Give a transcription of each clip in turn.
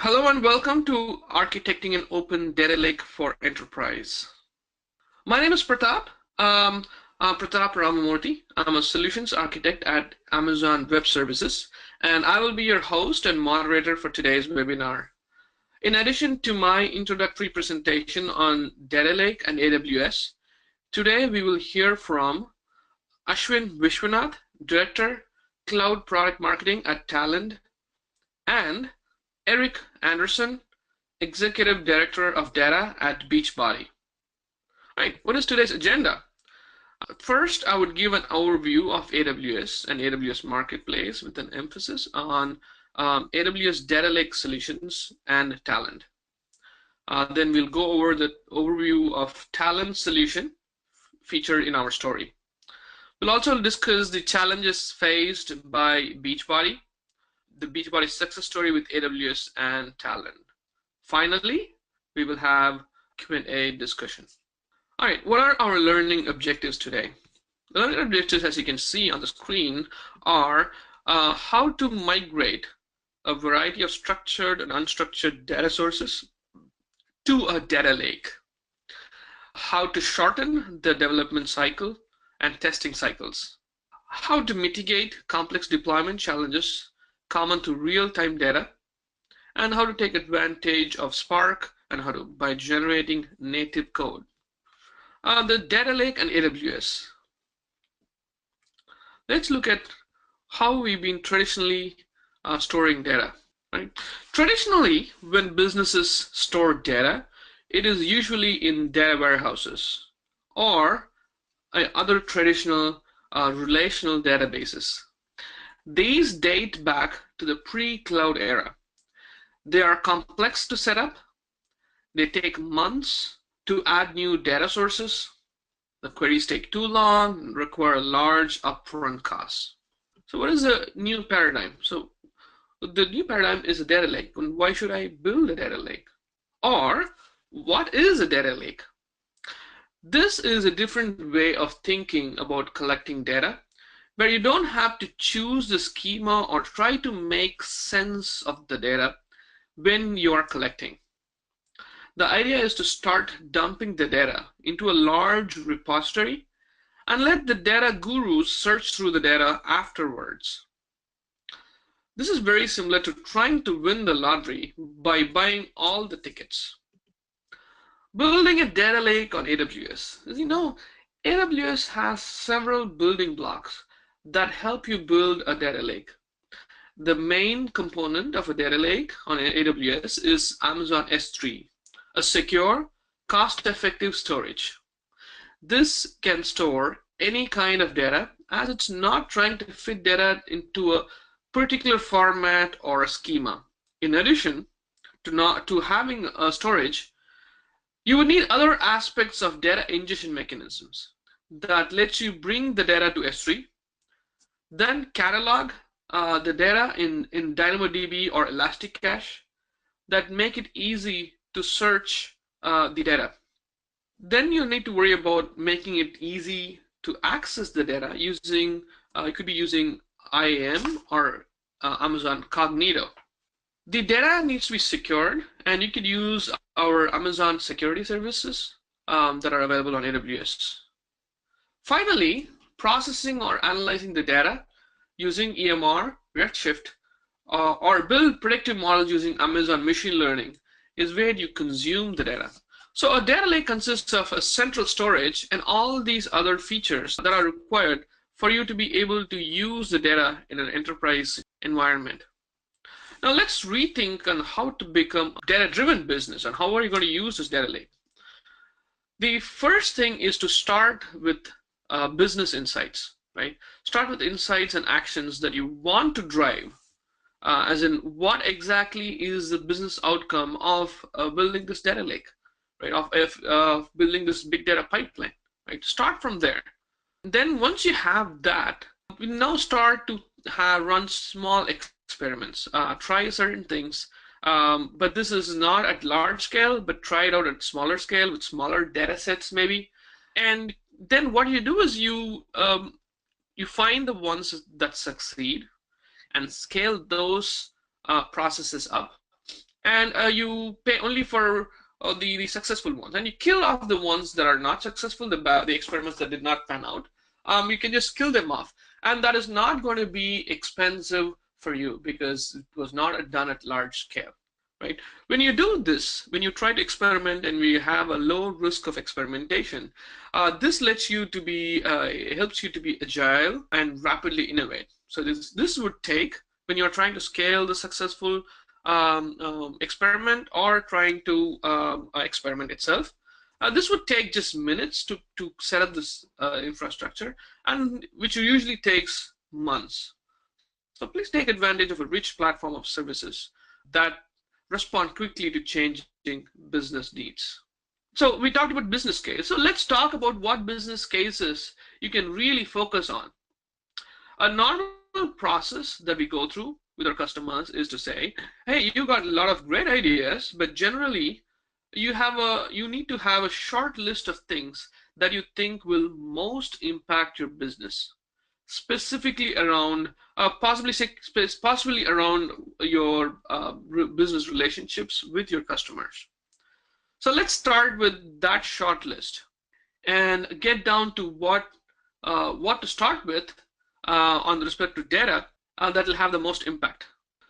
Hello and welcome to Architecting an Open Data Lake for Enterprise. My name is Pratap. I'm Pratap Ramamurthy. I'm a solutions architect at Amazon Web Services, and I will be your host and moderator for today's webinar. In addition to my introductory presentation on Data Lake and AWS, today we will hear from Ashwin Vishwanath, Director, Cloud Product Marketing at Talend, and Eric Anderson, Executive Director of Data at Beachbody. Right, what is today's agenda? First, I would give an overview of AWS and AWS Marketplace with an emphasis on AWS Data Lake Solutions and Talend. Then we'll go over the overview of Talend solution featured in our story. We'll also discuss the challenges faced by Beachbody, the Beachbody success story with AWS and Talend. Finally, we will have Q&A discussion. All right, what are our learning objectives today? The learning objectives, as you can see on the screen, are how to migrate a variety of structured and unstructured data sources to a data lake, how to shorten the development cycle and testing cycles, how to mitigate complex deployment challenges common to real-time data, and how to take advantage of Spark and how to by generating native code. The data lake and AWS. Let's look at how we've been traditionally storing data. Right? Traditionally, when businesses store data, it is usually in data warehouses or other traditional relational databases. These date back to the pre-cloud era. They are complex to set up. They take months to add new data sources. The queries take too long and require large upfront costs. So what is the new paradigm? So the new paradigm is a data lake. And why should I build a data lake? Or what is a data lake? This is a different way of thinking about collecting data, where you don't have to choose the schema or try to make sense of the data when you are collecting. The idea is to start dumping the data into a large repository and let the data gurus search through the data afterwards. This is very similar to trying to win the lottery by buying all the tickets. Building a data lake on AWS. As you know, AWS has several building blocks that help you build a data lake. The main component of a data lake on AWS is Amazon S3, a secure, cost-effective storage. This can store any kind of data as it's not trying to fit data into a particular format or a schema. In addition to having a storage, you would need other aspects of data ingestion mechanisms that lets you bring the data to S3, then catalog the data in DynamoDB or Elasticache that make it easy to search the data. Then you need to worry about making it easy to access the data using, you could be using IAM or Amazon Cognito. The data needs to be secured, and you could use our Amazon security services that are available on AWS. Finally, processing or analyzing the data using EMR, Redshift, or build predictive models using Amazon machine learning is where you consume the data. So a data lake consists of a central storage and all these other features that are required for you to be able to use the data in an enterprise environment. Now let's rethink on how to become a data-driven business and how are you going to use this data lake. The first thing is to start with business insights, right? Start with insights and actions that you want to drive, as in what exactly is the business outcome of building this data lake, right? Of building this big data pipeline, right? Start from there. Then once you have that, we now start to run small experiments, try certain things, but this is not at large scale, but try it out at smaller scale with smaller data sets maybe. And then what you do is you find the ones that succeed and scale those processes up. and you pay only for the successful ones, and you kill off the ones that are not successful, the experiments that did not pan out. You can just kill them off, and that is not going to be expensive for you because it was not done at large scale, right? When you do this, when you try to experiment and we have a low risk of experimentation, this lets you to be helps you to be agile and rapidly innovate. So this would take, when you're trying to scale the successful experiment or trying to experiment itself. This would take just minutes to set up this infrastructure, and which usually takes months. So please take advantage of a rich platform of services that respond quickly to changing business needs. So we talked about business case. So let's talk about what business cases you can really focus on. A normal process that we go through with our customers is to say, hey, you got a lot of great ideas, but generally you need to have a short list of things that you think will most impact your business, specifically around possibly around your business relationships with your customers. So let's start with that short list and get down to what to start with on respect to data that will have the most impact.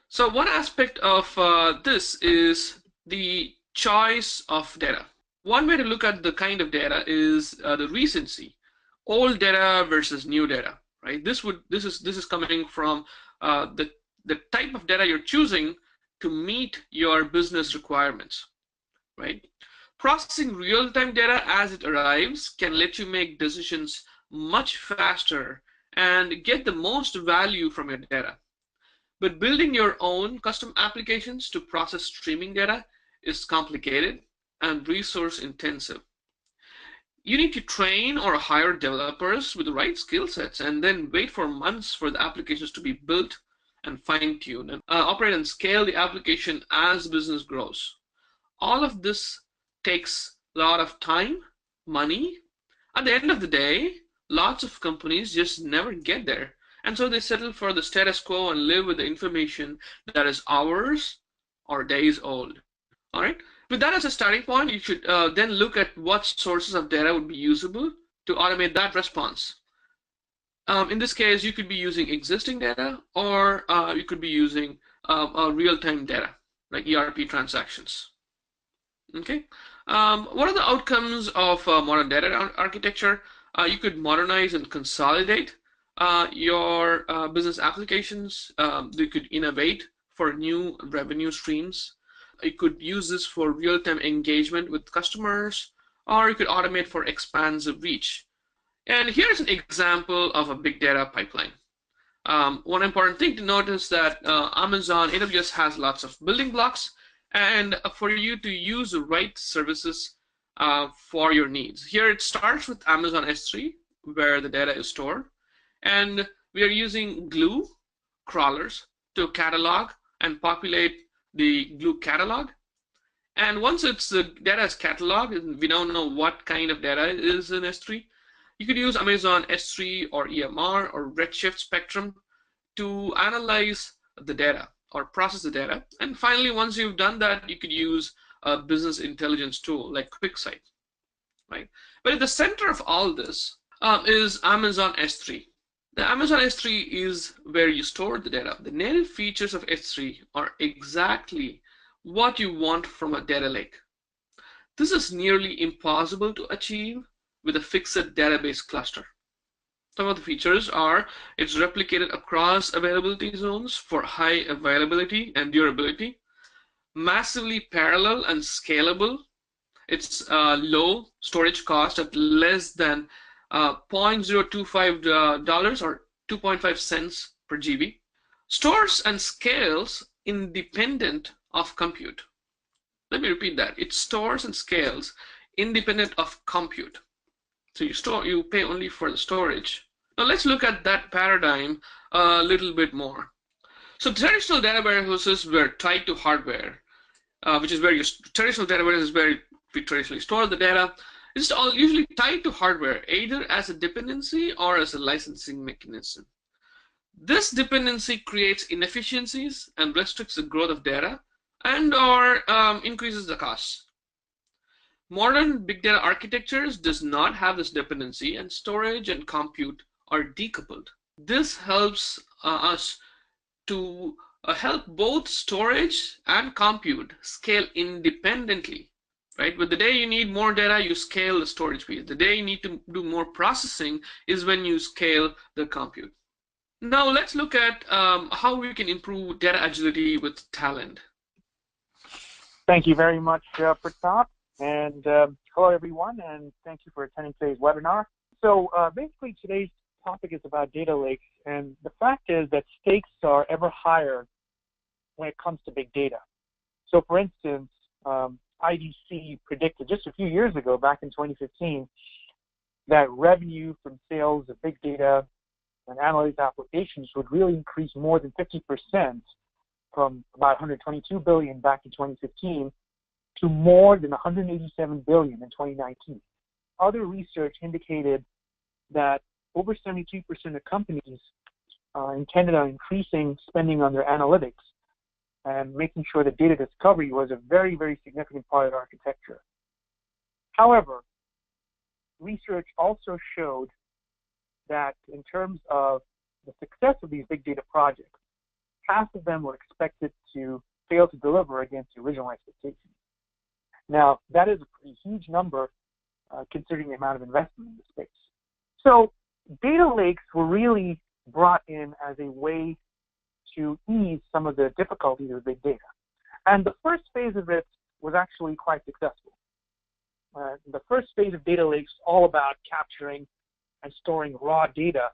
So one aspect of this is the choice of data. One way to look at the kind of data is the recency, old data versus new data, right? This is coming from the type of data you're choosing to meet your business requirements, right? Processing real-time data as it arrives can let you make decisions much faster and get the most value from your data. But building your own custom applications to process streaming data is complicated and resource intensive. You need to train or hire developers with the right skill sets and then wait for months for the applications to be built and fine-tuned and operate and scale the application as business grows. All of this takes a lot of time, money. At the end of the day, lots of companies just never get there. And so they settle for the status quo and live with the information that is hours or days old. All right. With that as a starting point, you should then look at what sources of data would be usable to automate that response. In this case, you could be using existing data, or you could be using real-time data, like ERP transactions. Okay. What are the outcomes of modern data architecture? You could modernize and consolidate your business applications. You could innovate for new revenue streams. You could use this for real-time engagement with customers, or you could automate for expansive reach. And here's an example of a big data pipeline. One important thing to notice that Amazon AWS has lots of building blocks, and for you to use the right services for your needs. Here it starts with Amazon S3, where the data is stored, and we are using Glue crawlers to catalog and populate the Glue catalog. And once the data is cataloged, we now know what kind of data is in S3. You could use Amazon S3 or EMR or Redshift Spectrum to analyze the data or process the data. And finally, once you've done that, you could use a business intelligence tool like QuickSight, right? But at the center of all this is Amazon S3. The Amazon S3 is where you store the data. The native features of S3 are exactly what you want from a data lake. This is nearly impossible to achieve with a fixed database cluster. Some of the features are it's replicated across availability zones for high availability and durability, massively parallel and scalable. It's low storage cost at less than $0.025 or 2.5 cents per GB. Stores and scales independent of compute. Let me repeat that. It stores and scales independent of compute. So you pay only for the storage. Now let's look at that paradigm a little bit more. So traditional data warehouses were tied to hardware, which is where your traditional data warehouse is where we traditionally store the data. It's all usually tied to hardware, either as a dependency or as a licensing mechanism. This dependency creates inefficiencies and restricts the growth of data and or increases the cost. Modern big data architectures does not have this dependency, and storage and compute are decoupled. This helps us to help both storage and compute scale independently, right? But the day you need more data, you scale the storage piece. The day you need to do more processing is when you scale the compute. Now let's look at how we can improve data agility with talent. Thank you very much, Pratap. And hello, everyone, and thank you for attending today's webinar. So basically, today's topic is about data lakes, and the fact is that stakes are ever higher when it comes to big data. So for instance, IDC predicted just a few years ago, back in 2015, that revenue from sales of big data and analytics applications would really increase more than 50% from about 122 billion back in 2015 to more than 187 billion in 2019. Other research indicated that over 72% of companies intended on increasing spending on their analytics and making sure that data discovery was a very, very significant part of architecture. However, research also showed that in terms of the success of these big data projects, half of them were expected to fail to deliver against the original expectations. Now, that is a pretty huge number considering the amount of investment in the space. So data lakes were really brought in as a way to ease some of the difficulties of big data. And the first phase of it was actually quite successful. The first phase of data lakes is all about capturing and storing raw data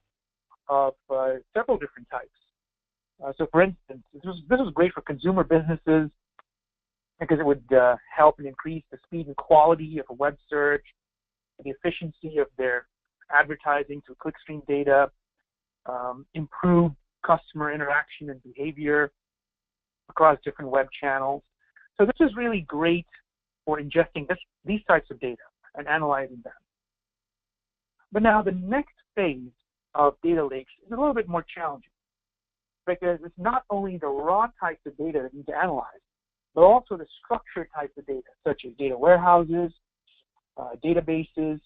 of several different types. So for instance, this was great for consumer businesses because it would help and increase the speed and quality of a web search, the efficiency of their advertising through clickstream data, improve customer interaction and behavior across different web channels. So this is really great for ingesting these types of data and analyzing them. But now the next phase of data lakes is a little bit more challenging because it's not only the raw types of data that you need to analyze, but also the structured types of data, such as data warehouses, databases,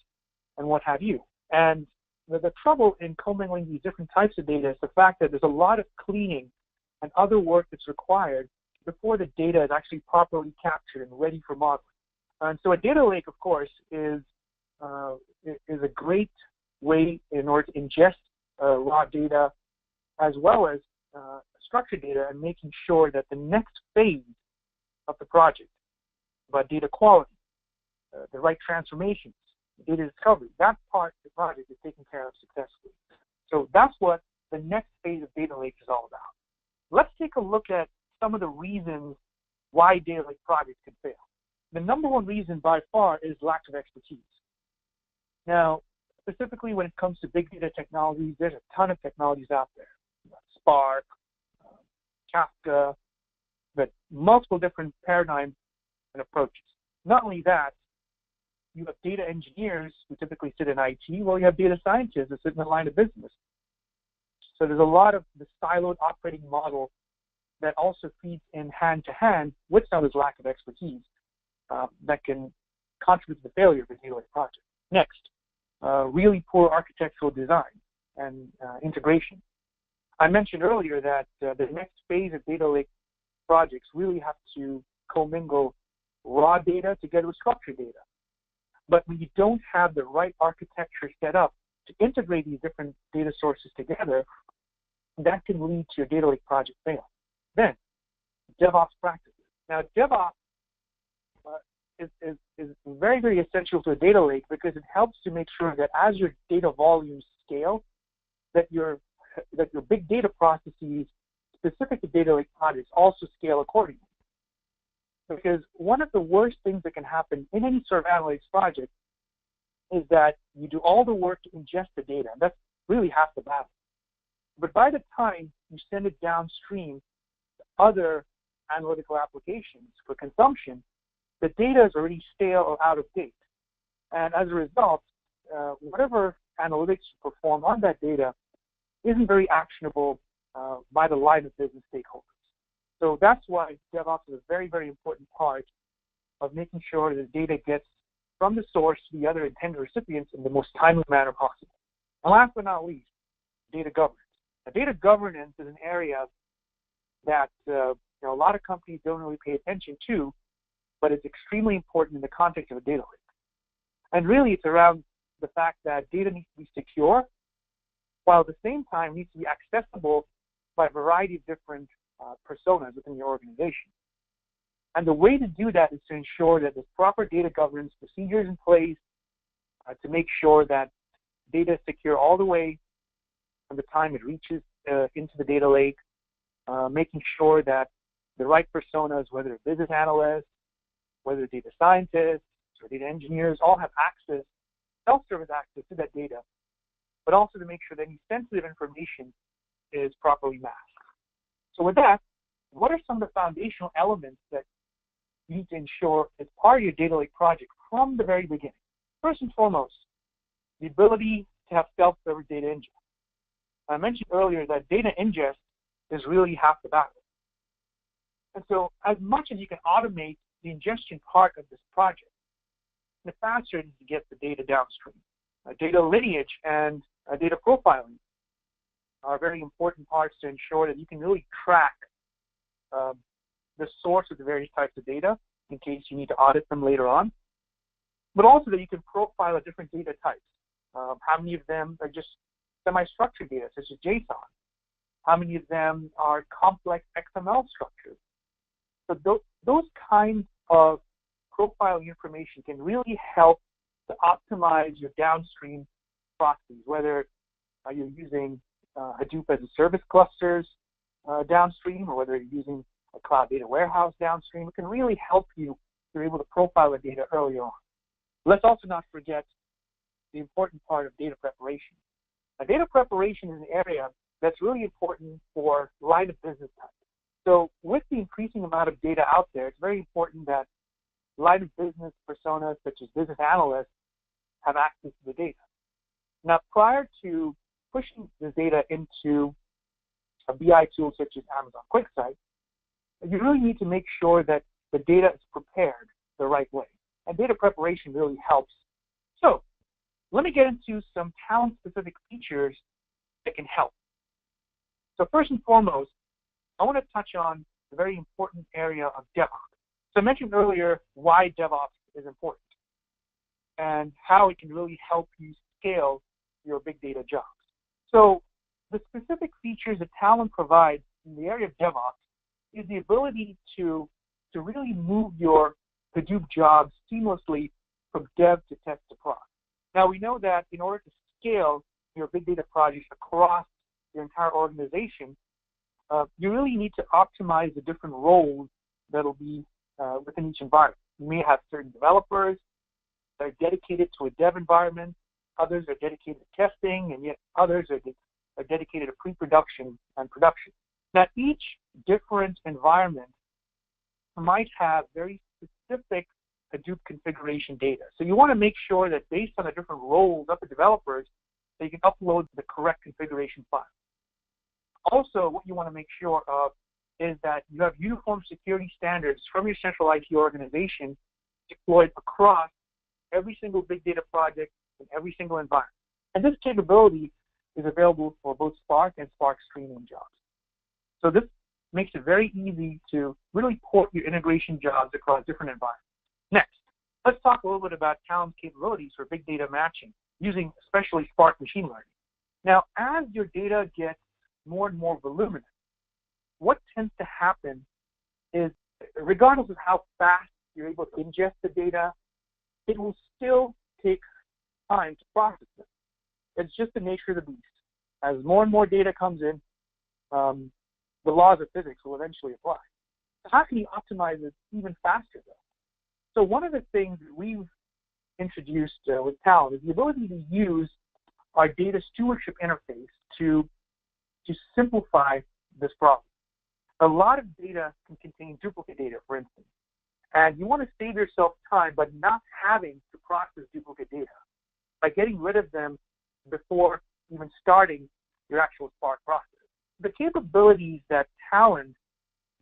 and what have you. And the trouble in commingling these different types of data is the fact that there's a lot of cleaning and other work that's required before the data is actually properly captured and ready for modeling. And so a data lake, of course, is a great way in order to ingest raw data as well as structured data and making sure that the next phase of the project about data quality, the right transformations, data discovery, that part of the project is taken care of successfully. So that's what the next phase of data lakes is all about. Let's take a look at some of the reasons why data lake projects can fail. The number one reason by far is lack of expertise. Now, specifically when it comes to big data technologies, there's a ton of technologies out there. Spark, Kafka, but multiple different paradigms and approaches. Not only that, you have data engineers who typically sit in IT, while you have data scientists who sit in the line of business. So there's a lot of the siloed operating model that also feeds in hand to hand with some of this lack of expertise that can contribute to the failure of a data lake project. Next, really poor architectural design and integration. I mentioned earlier that the next phase of data lake projects really have to commingle raw data together with structured data. But when you don't have the right architecture set up to integrate these different data sources together, that can lead to your data lake project fail. Then, DevOps practices. Now, DevOps is very, very essential to a data lake because it helps to make sure that as your data volumes scale, that your big data processes specific to data lake projects also scale accordingly. Because one of the worst things that can happen in any sort of analytics project is that you do all the work to ingest the data, and that's really half the battle. But by the time you send it downstream to other analytical applications for consumption, the data is already stale or out of date. And as a result, whatever analytics you perform on that data isn't very actionable by the line of business stakeholders. So that's why DevOps is a very, very important part of making sure that data gets from the source to the other intended recipients in the most timely manner possible. And last but not least, data governance. Now, data governance is an area that a lot of companies don't really pay attention to, but it's extremely important in the context of a data lake. And really, it's around the fact that data needs to be secure, while at the same time needs to be accessible by a variety of different personas within your organization. And the way to do that is to ensure that there's proper data governance procedures in place to make sure that data is secure all the way from the time it reaches into the data lake, making sure that the right personas, whether business analysts, whether data scientists or data engineers, all have access, self-service access to that data, but also to make sure that any sensitive information is properly masked. So with that, what are some of the foundational elements that you need to ensure as part of your data lake project from the very beginning? First and foremost, the ability to have self-service data ingest. I mentioned earlier that data ingest is really half the battle. And so as much as you can automate the ingestion part of this project, the faster it is to get the data downstream. Data lineage and data profiling are very important parts to ensure that you can really track the source of the various types of data in case you need to audit them later on, but also that you can profile the different data types. How many of them are just semi-structured data, such as JSON? How many of them are complex XML structures? So those kinds of profiling information can really help to optimize your downstream processes, whether you're using Hadoop as a service clusters downstream, or whether you're using a cloud data warehouse downstream. It can really help you to be able to profile the data early on. Let's also not forget the important part of data preparation. Now, data preparation is an area that's really important for line of business type. So with the increasing amount of data out there, it's very important that line of business personas such as business analysts have access to the data. Now, prior to pushing the data into a BI tool such as Amazon QuickSight, you really need to make sure that the data is prepared the right way. And data preparation really helps. So let me get into some talent-specific features that can help. So first and foremost, I want to touch on the very important area of DevOps. So I mentioned earlier why DevOps is important and how it can really help you scale your big data jobs. So the specific features that Talent provides in the area of DevOps is the ability to really move your Hadoop jobs seamlessly from dev to test to prod. Now, we know that in order to scale your big data projects across your entire organization, you really need to optimize the different roles that will be within each environment. You may have certain developers that are dedicated to a dev environment, others are dedicated to testing, and yet others are dedicated to pre-production and production. Now, each different environment might have very specific Hadoop configuration data. So you want to make sure that based on the different roles of the developers, that you can upload the correct configuration file. Also, what you want to make sure of is that you have uniform security standards from your central IT organization deployed across every single big data project in every single environment. And this capability is available for both Spark and Spark Streamline jobs. So this makes it very easy to really port your integration jobs across different environments. Next, let's talk a little bit about Talent's capabilities for big data matching using especially Spark machine learning. Now, as your data gets more and more voluminous, what tends to happen is, regardless of how fast you're able to ingest the data, it will still take time to process it. It's just the nature of the beast. As more and more data comes in, the laws of physics will eventually apply. So how can you optimize it even faster, though? So one of the things that we've introduced with Talent is the ability to use our data stewardship interface to simplify this problem. A lot of data can contain duplicate data, for instance, and you want to save yourself time by not having to process duplicate data, by getting rid of them before even starting your actual Spark process. The capabilities that Talent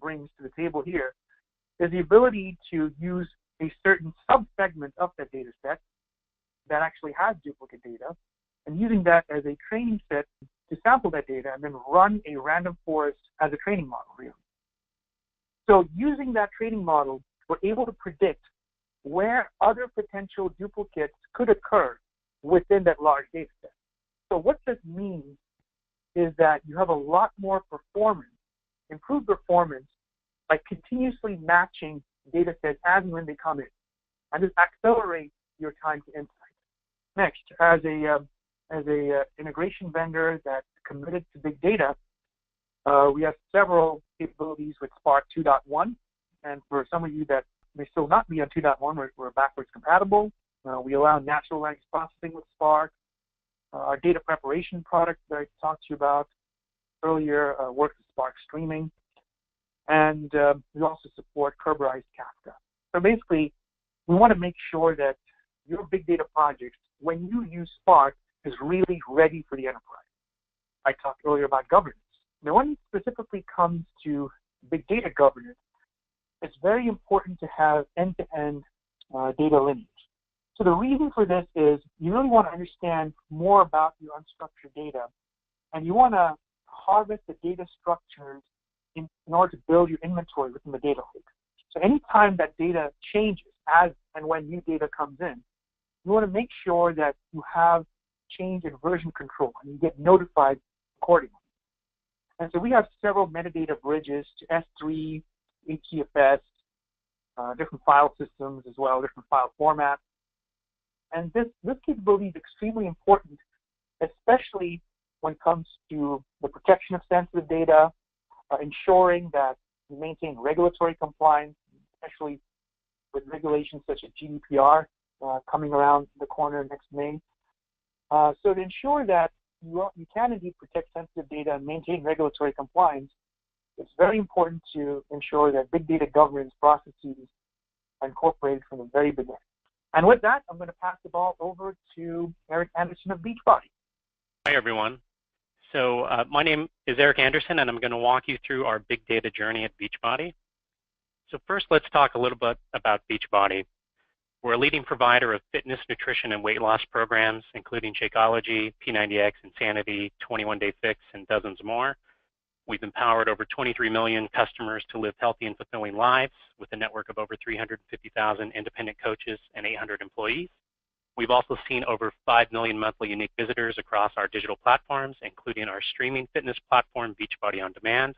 brings to the table here is the ability to use a certain subsegment of that data set that actually has duplicate data, and using that as a training set to sample that data and then run a random forest as a training model, really. So using that training model, we're able to predict where other potential duplicates could occur within that large data set. So what this means is that you have a lot more performance, improved performance, by continuously matching data sets as and when they come in. And this accelerates your time to insight. Next, as a integration vendor that's committed to big data, we have several capabilities with Spark 2.1. And for some of you that may still not be on 2.1, we're backwards compatible. We allow natural language processing with Spark. Our data preparation product that I talked to you about earlier works with Spark streaming. And we also support Kerberized Kafka. So basically, we want to make sure that your big data projects, when you use Spark, is really ready for the enterprise. I talked earlier about governance. Now, when it specifically comes to big data governance, it's very important to have end-to-end data lineage. So the reason for this is you really want to understand more about your unstructured data, and you want to harvest the data structures in order to build your inventory within the data lake. So anytime that data changes, as and when new data comes in, you want to make sure that you have change and version control, and you get notified accordingly. And so we have several metadata bridges to S3, HDFS, different file systems as well, different file formats. And this capability is extremely important, especially when it comes to the protection of sensitive data, ensuring that you maintain regulatory compliance, especially with regulations such as GDPR coming around the corner next May. So to ensure that you can indeed protect sensitive data and maintain regulatory compliance, it's very important to ensure that big data governance processes are incorporated from the very beginning. And with that, I'm going to pass the ball over to Eric Anderson of Beachbody. Hi, everyone. So my name is Eric Anderson, and I'm going to walk you through our big data journey at Beachbody. So first, let's talk a little bit about Beachbody. We're a leading provider of fitness, nutrition, and weight loss programs, including Shakeology, P90X, Insanity, 21-Day Fix, and dozens more. We've empowered over 23 million customers to live healthy and fulfilling lives with a network of over 350,000 independent coaches and 800 employees. We've also seen over 5 million monthly unique visitors across our digital platforms, including our streaming fitness platform, Beachbody On Demand,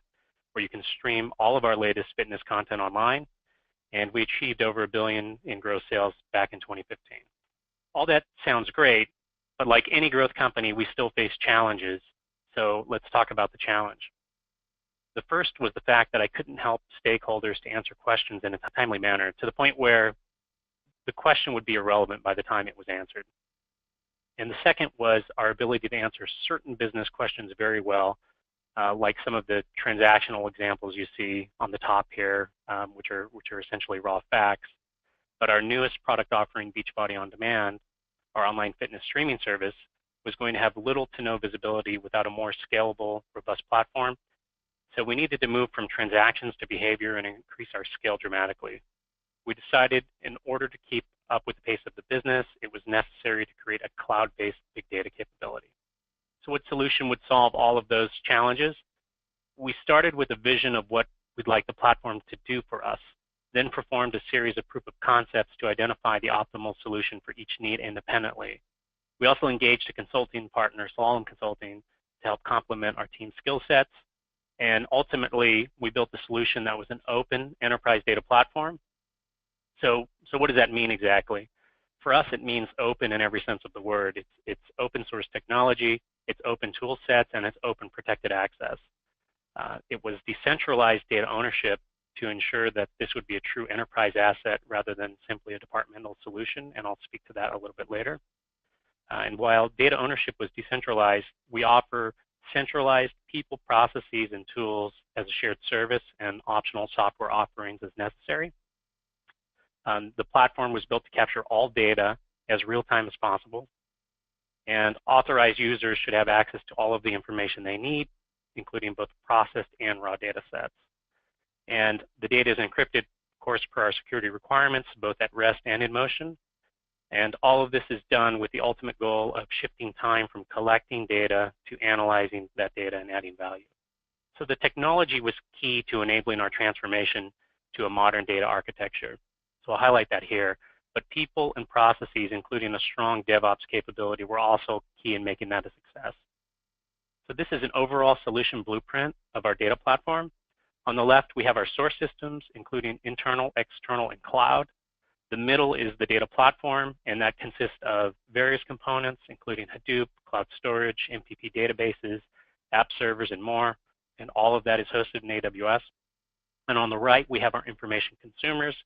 where you can stream all of our latest fitness content online. And we achieved over $1 billion in gross sales back in 2015. All that sounds great, but like any growth company, we still face challenges. So let's talk about the challenge. The first was the fact that I couldn't help stakeholders to answer questions in a timely manner, to the point where the question would be irrelevant by the time it was answered. And the second was our ability to answer certain business questions very well, like some of the transactional examples you see on the top here, which are essentially raw facts. But our newest product offering, Beachbody On Demand, our online fitness streaming service, was going to have little to no visibility without a more scalable, robust platform. So we needed to move from transactions to behavior and increase our scale dramatically. We decided in order to keep up with the pace of the business, it was necessary to create a cloud-based big data capability. So what solution would solve all of those challenges? We started with a vision of what we'd like the platform to do for us, then performed a series of proof of concepts to identify the optimal solution for each need independently. We also engaged a consulting partner, Slalom Consulting, to help complement our team's skill sets. And ultimately, we built a solution that was an open enterprise data platform. So what does that mean exactly? For us, it means open in every sense of the word. It's open source technology, it's open tool sets, and it's open protected access. It was decentralized data ownership to ensure that this would be a true enterprise asset rather than simply a departmental solution, and I'll speak to that a little bit later. And while data ownership was decentralized, we offer centralized people, processes, and tools as a shared service and optional software offerings as necessary. The platform was built to capture all data as real-time as possible, and authorized users should have access to all of the information they need, including both processed and raw data sets. And the data is encrypted, of course, per our security requirements, both at rest and in motion. And all of this is done with the ultimate goal of shifting time from collecting data to analyzing that data and adding value. So the technology was key to enabling our transformation to a modern data architecture. So I'll highlight that here. But people and processes, including a strong DevOps capability, were also key in making that a success. So this is an overall solution blueprint of our data platform. On the left, we have our source systems, including internal, external, and cloud. The middle is the data platform, and that consists of various components, including Hadoop, cloud storage, MPP databases, app servers, and more. And all of that is hosted in AWS. And on the right, we have our information consumers,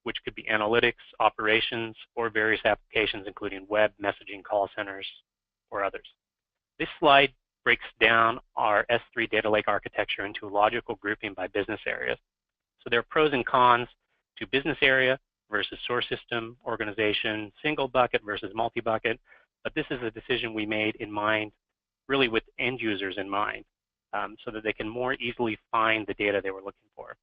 which could be analytics, operations, or various applications, including web, messaging, call centers, or others. This slide breaks down our S3 data lake architecture into a logical grouping by business areas. So there are pros and cons to business area versus source system, organization, single bucket versus multi-bucket. But this is a decision we made in mind, really with end users in mind, so that they can more easily find the data they were looking for.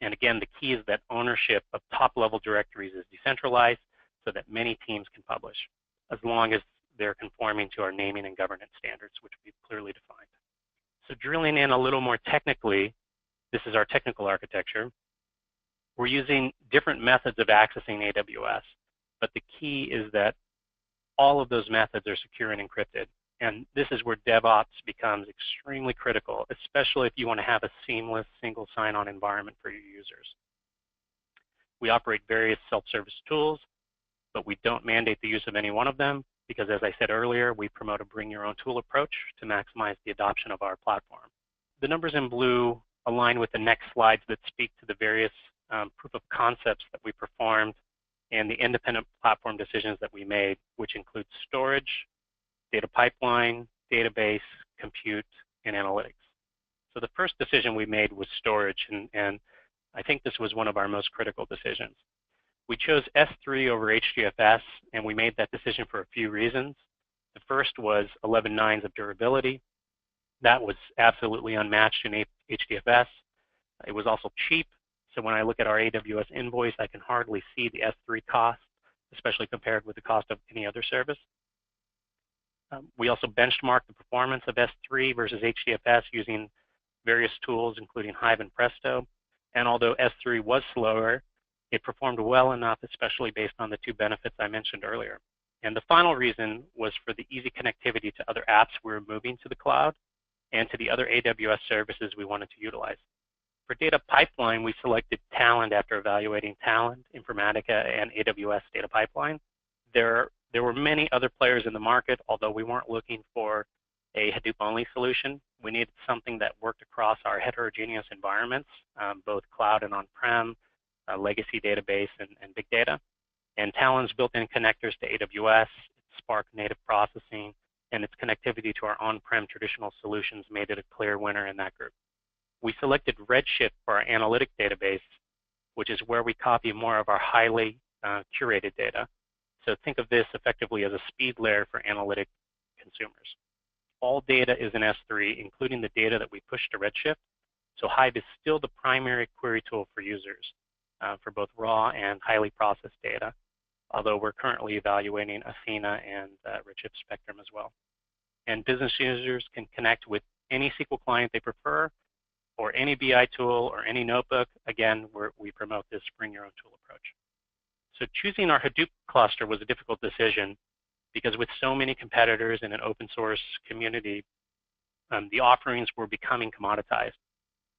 And again, the key is that ownership of top-level directories is decentralized so that many teams can publish, as long as they're conforming to our naming and governance standards, which we've clearly defined. So drilling in a little more technically, this is our technical architecture. We're using different methods of accessing AWS, but the key is that all of those methods are secure and encrypted. And this is where DevOps becomes extremely critical, especially if you want to have a seamless single sign-on environment for your users. We operate various self-service tools, but we don't mandate the use of any one of them because, as I said earlier, we promote a bring-your-own-tool approach to maximize the adoption of our platform. The numbers in blue align with the next slides that speak to the various proof of concepts that we performed and the independent platform decisions that we made, which include storage, data pipeline, database, compute, and analytics. So the first decision we made was storage, and I think this was one of our most critical decisions. We chose S3 over HDFS, and we made that decision for a few reasons. The first was 11 nines of durability. That was absolutely unmatched in HDFS. It was also cheap, so when I look at our AWS invoice, I can hardly see the S3 cost, especially compared with the cost of any other service. We also benchmarked the performance of S3 versus HDFS using various tools, including Hive and Presto. And although S3 was slower, it performed well enough, especially based on the two benefits I mentioned earlier. And the final reason was for the easy connectivity to other apps we were moving to the cloud and to the other AWS services we wanted to utilize. For data pipeline, we selected Talend after evaluating Talend, Informatica, and AWS data pipeline. There were many other players in the market, although we weren't looking for a Hadoop-only solution. We needed something that worked across our heterogeneous environments, both cloud and on-prem, legacy database, and big data. And Talend's built-in connectors to AWS, its Spark native processing, and its connectivity to our on-prem traditional solutions made it a clear winner in that group. We selected Redshift for our analytic database, which is where we copy more of our highly curated data. So think of this effectively as a speed layer for analytic consumers. All data is in S3, including the data that we push to Redshift. So Hive is still the primary query tool for users for both raw and highly processed data, although we're currently evaluating Athena and Redshift Spectrum as well. And business users can connect with any SQL client they prefer, or any BI tool, or any notebook. Again, we promote this bring your own tool approach. So choosing our Hadoop cluster was a difficult decision because with so many competitors in an open source community, the offerings were becoming commoditized.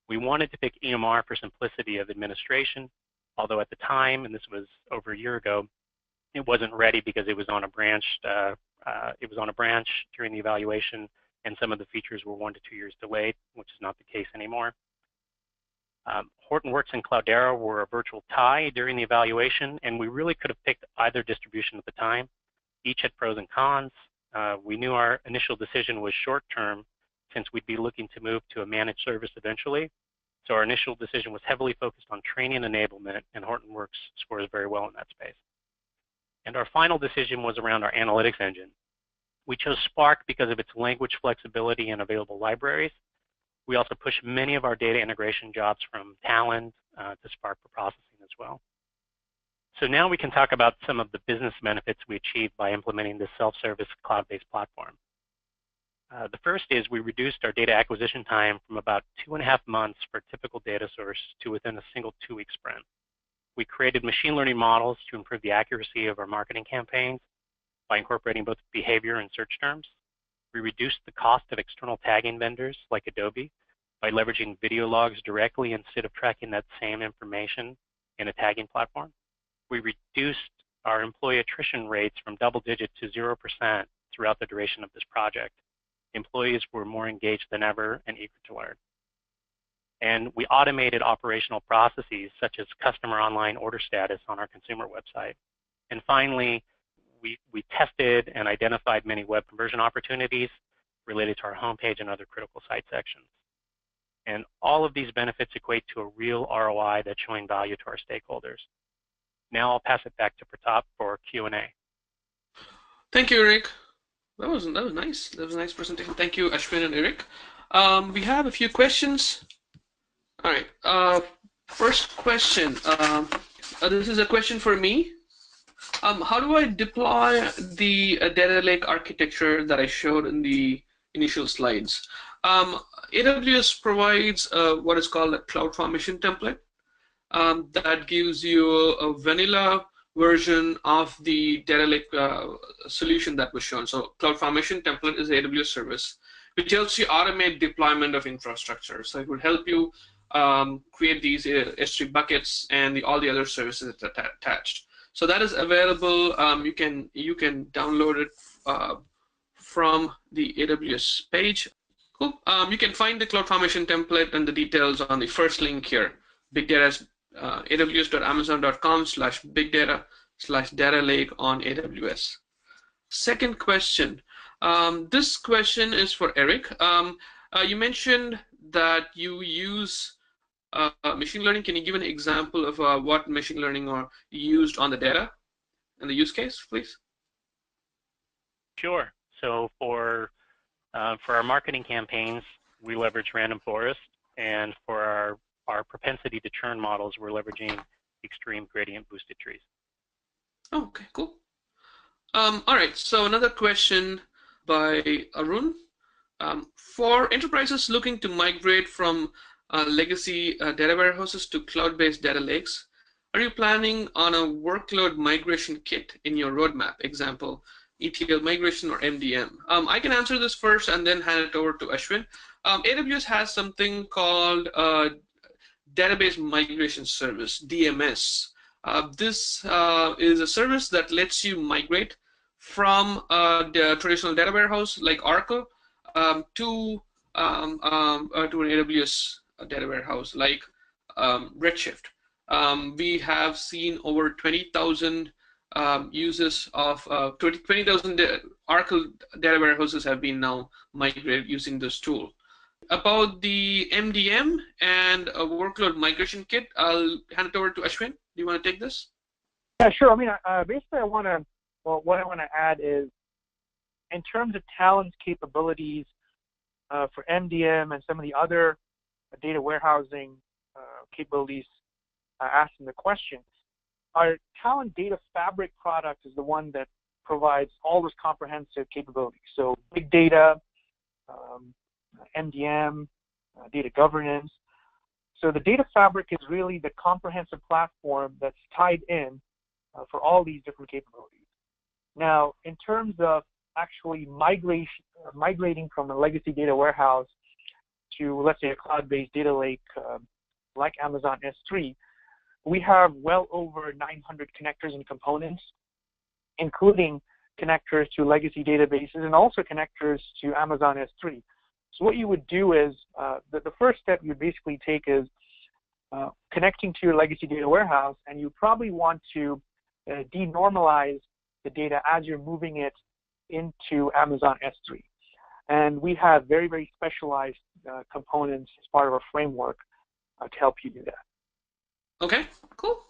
We wanted to pick EMR for simplicity of administration, although at the time, and this was over a year ago, it wasn't ready because it was on a branch. During the evaluation, and some of the features were 1 to 2 years delayed, which is not the case anymore. Hortonworks and Cloudera were a virtual tie during the evaluation, and we really could have picked either distribution at the time. Each had pros and cons. We knew our initial decision was short-term since we'd be looking to move to a managed service eventually. So our initial decision was heavily focused on training enablement, and Hortonworks scores very well in that space. And our final decision was around our analytics engine. We chose Spark because of its language flexibility and available libraries. We also pushed many of our data integration jobs from Talend to Spark for processing as well. So now we can talk about some of the business benefits we achieved by implementing this self-service cloud-based platform. The first is we reduced our data acquisition time from about 2.5 months for a typical data source to within a single 2-week sprint. We created machine learning models to improve the accuracy of our marketing campaigns by incorporating both behavior and search terms. We reduced the cost of external tagging vendors like Adobe by leveraging video logs directly instead of tracking that same information in a tagging platform. We reduced our employee attrition rates from double digit to 0% throughout the duration of this project. Employees were more engaged than ever and eager to learn. And we automated operational processes such as customer online order status on our consumer website. And finally, we tested and identified many web conversion opportunities related to our homepage and other critical site sections. And all of these benefits equate to a real ROI that's showing value to our stakeholders. Now I'll pass it back to Pratap for Q&A. Thank you, Eric. That was nice. That was a nice presentation. Thank you, Ashwin and Eric. We have a few questions. All right. First question. This is a question for me. How do I deploy the data lake architecture that I showed in the initial slides? AWS provides what is called a CloudFormation template that gives you a vanilla version of the data lake solution that was shown. So CloudFormation template is an AWS service which helps you automate deployment of infrastructure. So it would help you create these S3 buckets and all the other services attached. So that is available. You can download it from the AWS page. Cool. You can find the CloudFormation template and the details on the first link here. Big data, aws.amazon.com/bigdata/data lake on AWS. Second question. This question is for Eric. You mentioned that you use machine learning. Can you give an example of what machine learning are used on the data and the use case, please? Sure. So for our marketing campaigns, we leverage random forest, and for our propensity to churn models, we're leveraging extreme gradient boosted trees. Oh, okay, cool. All right, so another question by Arun. For enterprises looking to migrate from legacy data warehouses to cloud-based data lakes, are you planning on a workload migration kit in your roadmap? Example, ETL migration or MDM. I can answer this first and then hand it over to Ashwin. AWS has something called Database Migration Service, DMS. This is a service that lets you migrate from the traditional data warehouse like Oracle to an AWS data warehouse like Redshift. We have seen over 20,000 uses of 20,000 Oracle data warehouses have been now migrated using this tool. About the MDM and a workload migration kit, I'll hand it over to Ashwin. Do you want to take this? Yeah, sure. I mean, basically, what I want to add is, in terms of Talend's capabilities for MDM and some of the other data warehousing capabilities asked in the question, our Talend Data Fabric product is the one that provides all those comprehensive capabilities. So big data, MDM, data governance. So the Data Fabric is really the comprehensive platform that's tied in for all these different capabilities. Now, in terms of actually migrating from a legacy data warehouse to, let's say, a cloud-based data lake like Amazon S3, we have well over 900 connectors and components, including connectors to legacy databases and also connectors to Amazon S3. So what you would do is, the first step you basically take is connecting to your legacy data warehouse, and you probably want to denormalize the data as you're moving it into Amazon S3. And we have very, very specialized components as part of our framework to help you do that. Okay, cool.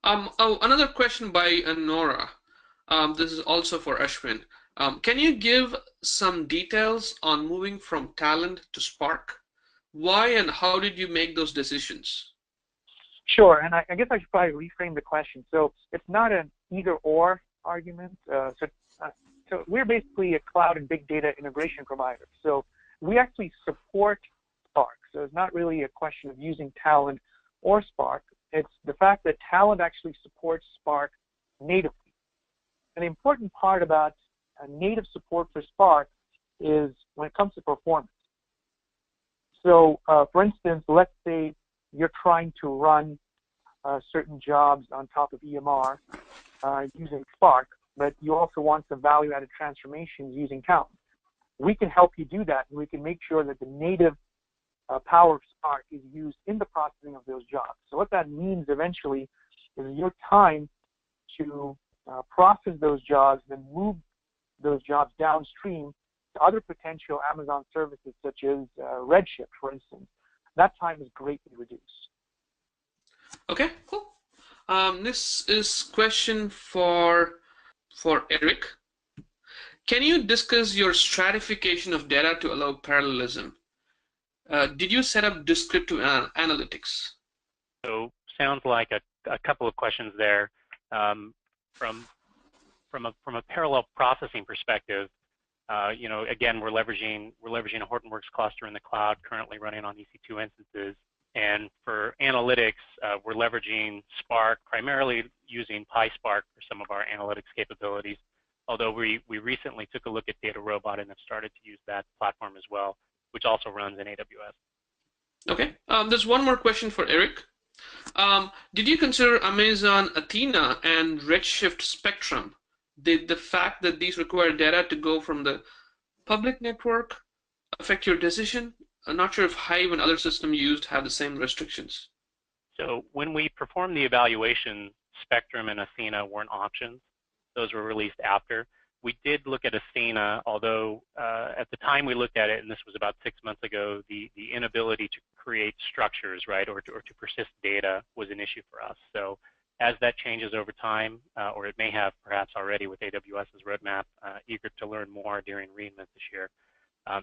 Another question by Nora. This is also for Ashwin. Can you give some details on moving from Talend to Spark? Why and how did you make those decisions? Sure, and I guess I should probably reframe the question. So it's not an either-or argument. So we're basically a cloud and big data integration provider. So we actually support Spark. So it's not really a question of using Talent or Spark. It's the fact that Talent actually supports Spark natively. And the important part about native support for Spark is when it comes to performance. So for instance, let's say you're trying to run certain jobs on top of EMR using Spark, but you also want some value-added transformations using Talent. We can help you do that, and we can make sure that the native power of Spark is used in the processing of those jobs. So what that means eventually is your time to process those jobs, then move those jobs downstream to other potential Amazon services such as Redshift, for instance. That time is greatly reduced. Okay, cool. This is question for Eric. Can you discuss your stratification of data to allow parallelism? Did you set up descriptive analytics? So sounds like a couple of questions there. From a parallel processing perspective, again, we're leveraging a Hortonworks cluster in the cloud, currently running on EC2 instances. And for analytics, we're leveraging Spark, primarily using PySpark for some of our analytics capabilities. Although we recently took a look at DataRobot and have started to use that platform as well, which also runs in AWS. Okay. There's one more question for Eric. Did you consider Amazon Athena and Redshift Spectrum? Did the fact that these require data to go from the public network affect your decision? I'm not sure if Hive and other systems used have the same restrictions. So when we performed the evaluation, Spectrum and Athena weren't options. Those were released after. We did look at Athena, although at the time we looked at it, and this was about 6 months ago, the inability to create structures, right, or to persist data was an issue for us. So as that changes over time, or it may have perhaps already with AWS's roadmap, eager to learn more during reInvent this year,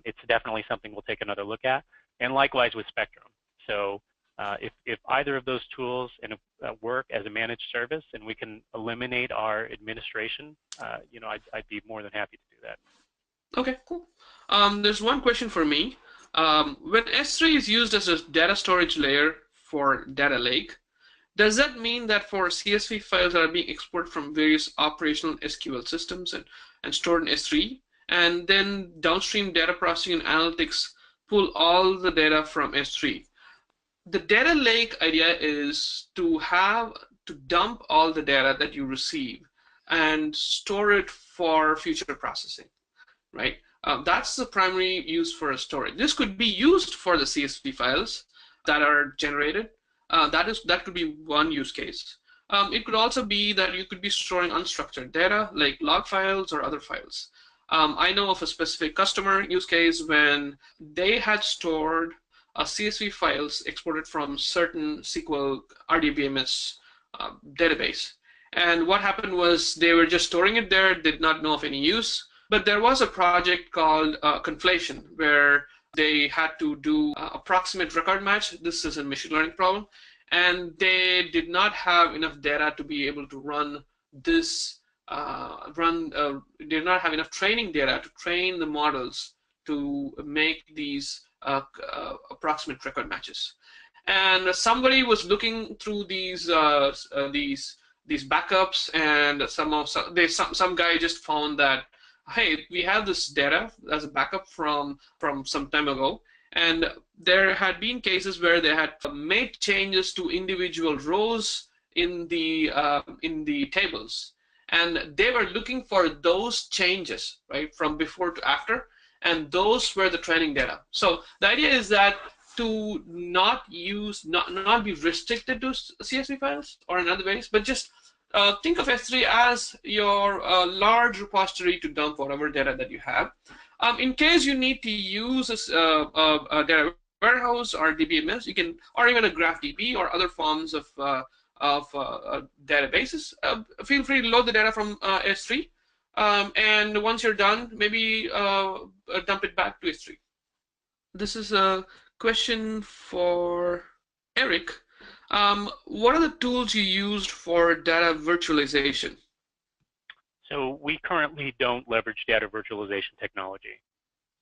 it's definitely something we'll take another look at. And likewise with Spectrum. So if either of those tools work as a managed service and we can eliminate our administration, I'd be more than happy to do that. Okay, cool. There's one question for me. When S3 is used as a data storage layer for data lake, does that mean that for CSV files that are being exported from various operational SQL systems and stored in S3, and then downstream data processing and analytics pull all the data from S3? The data lake idea is to dump all the data that you receive and store it for future processing, right? That's the primary use for a storage. This could be used for the CSV files that are generated. That could be one use case. It could also be that you could be storing unstructured data like log files or other files. I know of a specific customer use case when they had stored CSV files exported from certain SQL RDBMS database. And what happened was they were just storing it there, did not know of any use. But there was a project called Conflation where they had to do approximate record match. This is a machine learning problem. And they did not have enough data to be able to run this, did not have enough training data to train the models to make these approximate record matches. And somebody was looking through these backups, and some guy just found that, hey, we have this data as a backup from some time ago, and there had been cases where they had made changes to individual rows in the tables, and they were looking for those changes, right, from before to after, and those were the training data. So the idea is that to not be restricted to CSV files or in other ways, but just think of S3 as your large repository to dump whatever data that you have. In case you need to use a data warehouse or DBMS, you can, or even a GraphDB or other forms of databases. Feel free to load the data from S3, and once you're done, maybe dump it back to S3. This is a question for Eric. What are the tools you used for data virtualization? So we currently don't leverage data virtualization technology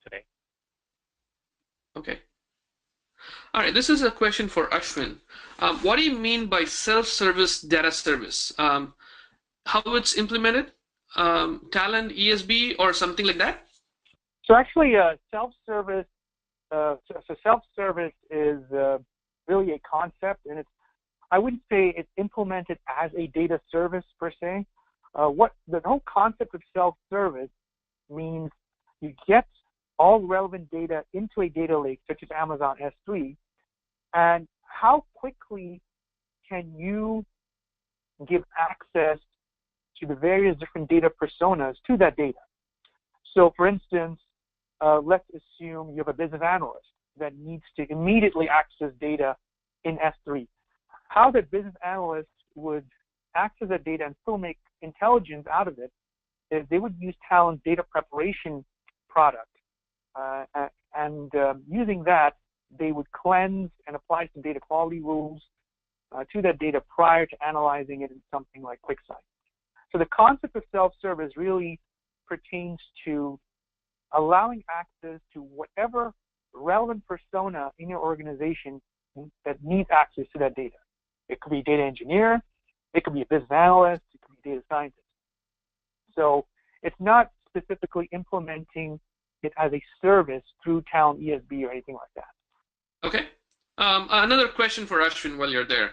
today. Okay. All right, this is a question for Ashwin. What do you mean by self-service data service? How it's implemented? Talent, ESB, or something like that? So actually, self-service. So self-service is really a concept, and I wouldn't say it's implemented as a data service per se. What the whole concept of self-service means, you get all relevant data into a data lake, such as Amazon S3, and how quickly can you give access to the various different data personas to that data? So for instance, let's assume you have a business analyst that needs to immediately access data in S3. How the business analyst would access that data and still make intelligence out of it is they would use Talent's data preparation product. Using that, they would cleanse and apply some data quality rules to that data prior to analyzing it in something like QuickSight. So the concept of self-service really pertains to allowing access to whatever relevant persona in your organization that needs access to that data. It could be a data engineer, it could be a business analyst, it could be a data scientist. So it's not specifically implementing it as a service through Talent ESB or anything like that. Okay. Another question for Ashwin while you're there.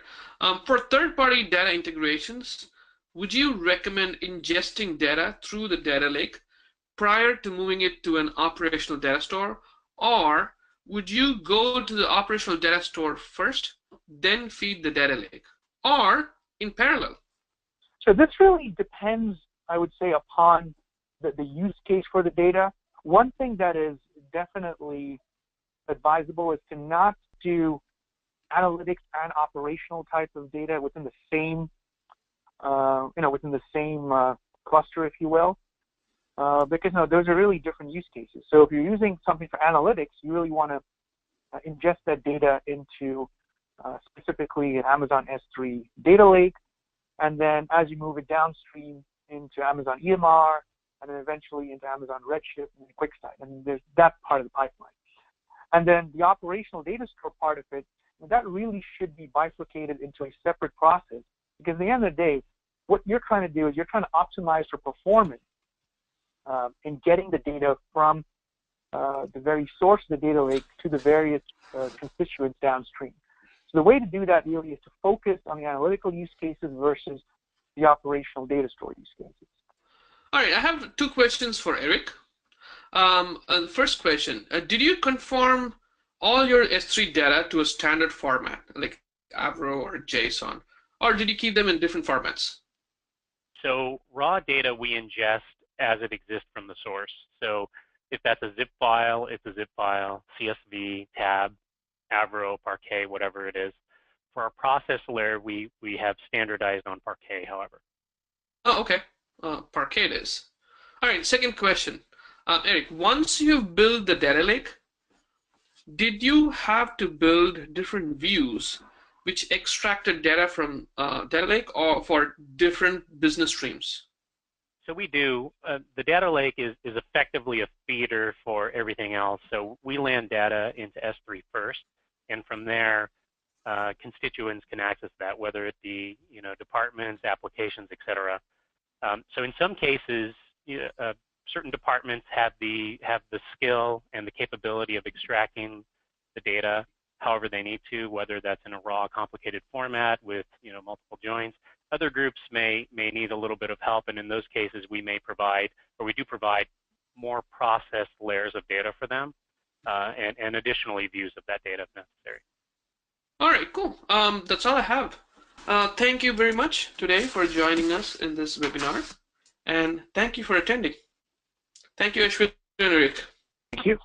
For third-party data integrations, would you recommend ingesting data through the data lake prior to moving it to an operational data store, or would you go to the operational data store first, then feed the data lake, or in parallel? So this really depends, I would say, upon the use case for the data. One thing that is definitely advisable is to not do analytics and operational type of data within the same, cluster, if you will, because those are really different use cases. So if you're using something for analytics, you really want to ingest that data into specifically an Amazon S3 data lake, and then as you move it downstream into Amazon EMR, and then eventually into Amazon Redshift and QuickSight, and there's that part of the pipeline. And then the operational data store part of it, that really should be bifurcated into a separate process, because at the end of the day, what you're trying to do is you're trying to optimize for performance in getting the data from the very source of the data lake to the various constituents downstream. So the way to do that really is to focus on the analytical use cases versus the operational data store use cases. All right, I have two questions for Eric. The first question, did you conform all your S3 data to a standard format, like Avro or JSON, or did you keep them in different formats? So raw data we ingest as it exists from the source. So if that's a zip file, it's a zip file, CSV, tab, Avro, Parquet, whatever it is. For our process layer, we have standardized on Parquet, however. Oh, okay. Parquet it is. All right, second question. Eric, once you've built the data lake, did you have to build different views which extracted data from data lake or for different business streams? So we do. The data lake is effectively a feeder for everything else. So we land data into S3 first, and from there, constituents can access that, whether it be departments, applications, etc. So in some cases, certain departments have the skill and the capability of extracting the data however they need to, whether that's in a raw, complicated format with multiple joins. Other groups may need a little bit of help, and in those cases, we may provide, or we do provide, more processed layers of data for them, and additionally views of that data if necessary. All right, cool. That's all I have. Thank you very much today for joining us in this webinar, and thank you for attending. Thank you, Ashwin and Eric. Thank you.